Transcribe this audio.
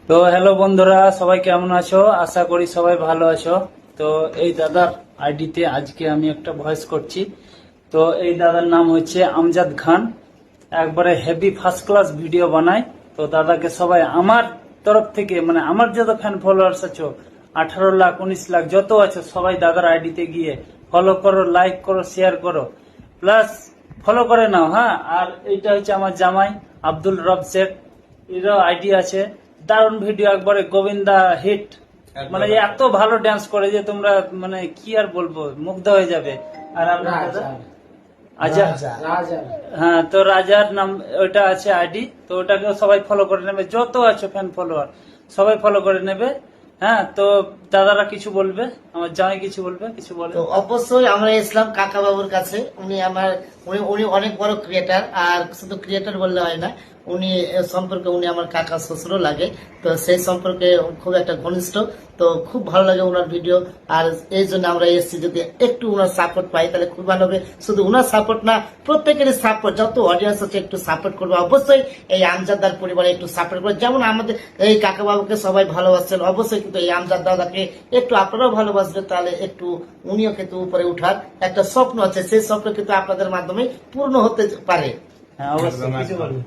তো হ্যালো বন্ধুরা, সবাই কেমন আছো? আশা করি সবাই ভালো আছো। তো এই দাদার আইডিতে আজকে আমি একটা ভয়েস করছি। তো এই দাদার নাম হচ্ছে আমজাদ খান। একবারে হেভি ফার্স্ট ক্লাস ভিডিও বানায়। তো দাদাকে সবাই আমার তরফ থেকে, মানে আমার যত ফ্যান ফলোয়ার্স আছো, 18 লাখ 19 লাখ যত আছো, সবাই দাদার আইডিতে গিয়ে ফলো করো, লাইক করো, শেয়ার করো, প্লাস ফলো করে নাও। হ্যাঁ, আর এইটা হচ্ছে আমার জামাই আব্দুল রব শেখ, এরও আইডি আছে। দারুণ ভিডিও, একবারে গোবিন্দা হিট। মানে এত ভালো ড্যান্স করে যে তোমরা মানে কি আর বলবো, মুগ্ধ হয়ে যাবে। আর আপনার দাদা আজা, হ্যাঁ, তো রাজার নাম ওইটা আছে আইডি। তো ওটাকেও সবাই ফলো করে নেবে, যত আছে ফ্যান ফলোয়ার সবাই ফলো করে নেবে। হ্যাঁ, তো দাদারা কিছু বলবে, আমার জামাই কিছু বলবে, কিছু বলে। তো অবশ্যই আমরা ইসলাম কাকা বাবুর কাছে, উনি আমার উনি অনেক বড় ক্রিয়েটার। আর শুধু ক্রিয়েটার বললে হয় না, উনি সম্পর্কে উনি আমার কাকা শ্বশুরও লাগে। তো সেই সম্পর্কে খুব একটা ঘনিষ্ঠ। তো খুব ভালো লাগে ওনার ভিডিও। আর এই জন্য আমরা এসেছি, যদি একটু ওনার সাপোর্ট পাই তাহলে খুব ভালো হবে। শুধু ওনার সাপোর্ট না, প্রত্যেকেরই সাপোর্ট, যত অডিয়েন্স আছে একটু সাপোর্ট করবে। অবশ্যই এই আমজাদার পরিবারে একটু সাপোর্ট করবে। যেমন আমাদের এই কাকা বাবুকে সবাই ভালোবাসছেন, অবশ্যই কিন্তু এই আমজাদ দাদাকে একটু আপনারাও ভালোবাসবেন। তাহলে একটু উনিও কিন্তু উপরে উঠার একটা স্বপ্ন আছে, সেই স্বপ্ন কিন্তু আপনাদের মাধ্যমে পূর্ণ হতে পারে। হ্যাঁ, অবশ্যই কিছু বলবে।